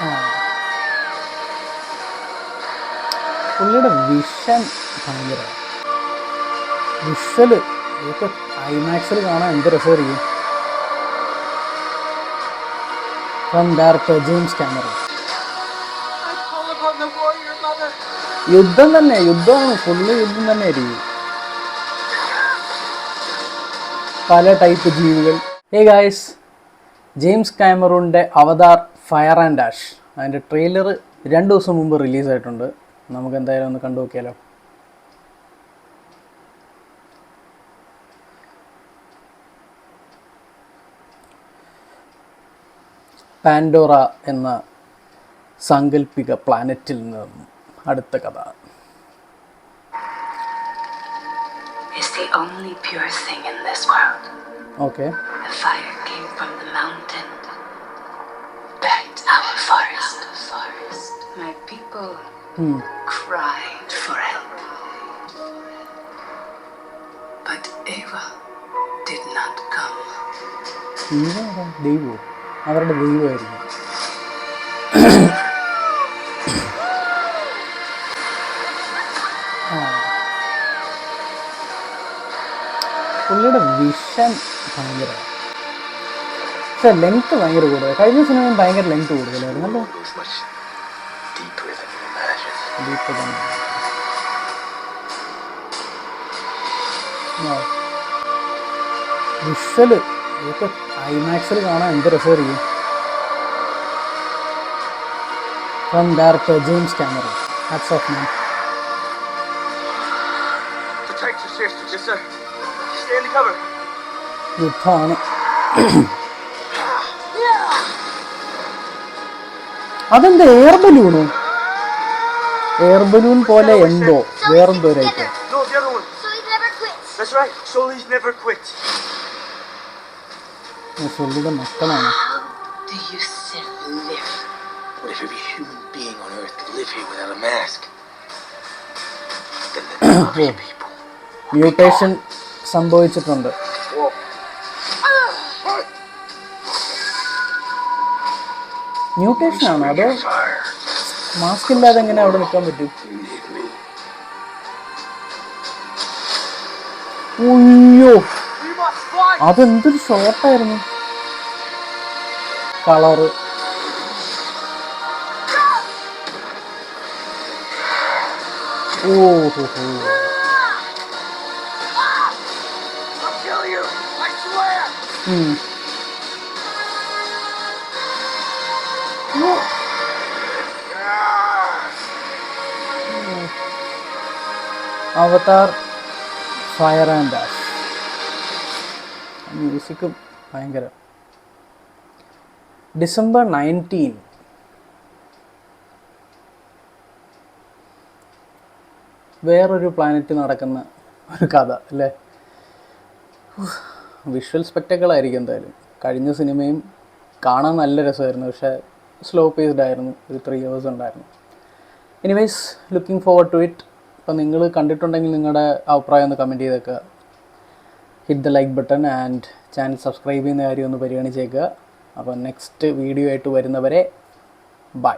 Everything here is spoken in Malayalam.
ആ പുള്ളിയുടെ വിഷൻ ഭയങ്കര വിഷ്വല് ഇതൊക്കെ ഐമാക്സിൽ കാണാൻ എന്ത് രസമായിരിക്കും. From director James Cameron. യുദ്ധം തന്നെ, യുദ്ധമാണ്, ഫുള്ള് യുദ്ധം തന്നെ ആയിരിക്കും. പല ടൈപ്പ് ജീവികൾ. ഹേ ഗായ്സ്, ജെയിംസ് കാമറൂണിൻ്റെ അവതാർ ഫയർ ആൻഡ് ആഷ് അതിൻ്റെ ട്രെയിലർ 2 ദിവസം മുമ്പ് റിലീസായിട്ടുണ്ട്. നമുക്ക് എന്തായാലും ഒന്ന് കണ്ടു നോക്കിയാലോ. പാൻഡോറ എന്ന സാങ്കല്പിക പ്ലാനറ്റിൽ നിന്നും അടുത്ത കഥ. Okay. The fire came from the mountain, burnt our forest. My people cried for help, but Eva did not come. ദൈവം അവരുടെ ദൈവമായിരുന്നു. പുള്ളിയുടെ വിഷൻ ഭയങ്കര, പക്ഷെ ലെങ്ത് ഭയങ്കര കൂടുതൽ. കഴിഞ്ഞ സിനിമയും ഭയങ്കര ലെങ്ത് കൂടുതലായിരുന്നല്ലോ. വിഷ്വല് ഇതൊക്കെ ഐമാക്സിൽ കാണാൻ എന്ത് രസമായിരിക്കും. From director James Cameron. Hats off മാൻ. യുദ്ധമാണ്. അതെന്താ എയർ ബലൂണോ? എയർ ബലൂൺ പോലെ എന്തോ വേറെന്തോ ഒരായിട്ട്. സൊല്ലിയുടെ മക്കളാണ്. മ്യൂട്ടേഷൻ സംഭവിച്ചിട്ടുണ്ട്. മ്യൂട്ടേഷൻ ആണോ അതോ മാസ്ക് ഇല്ലാതെ എങ്ങനെ അവിടെ നിൽക്കാൻ പറ്റും? അയ്യോ, അതെന്തൊരു ഷോട്ടായിരുന്നു. Colour Avatar fire and ash. മ്യൂസിക്കും ഭയങ്കര. December 19 വേറൊരു പ്ലാനറ്റ് നടക്കുന്ന ഒരു കഥ അല്ലേ. വിഷ്വൽ സ്പെക്ടക്കിളായിരിക്കും എന്തായാലും. കഴിഞ്ഞ സിനിമയും കാണാൻ നല്ല രസമായിരുന്നു, പക്ഷേ സ്ലോ പേസ്ഡ് ആയിരുന്നു. ഒരു 3 hours ഉണ്ടായിരുന്നു. Anyways, looking forward to it. അപ്പോൾ നിങ്ങൾ കണ്ടിട്ടുണ്ടെങ്കിൽ നിങ്ങളുടെ അഭിപ്രായം ഒന്ന് കമൻറ്റ് ചെയ്തേക്കുക. Hit the like button and channel subscribe ചെയ്യുന്ന കാര്യം ഒന്ന് പരിഗണിച്ചേക്കുക. അപ്പോൾ നെക്സ്റ്റ് വീഡിയോ ആയിട്ട് വരുന്നവരെ ബൈ.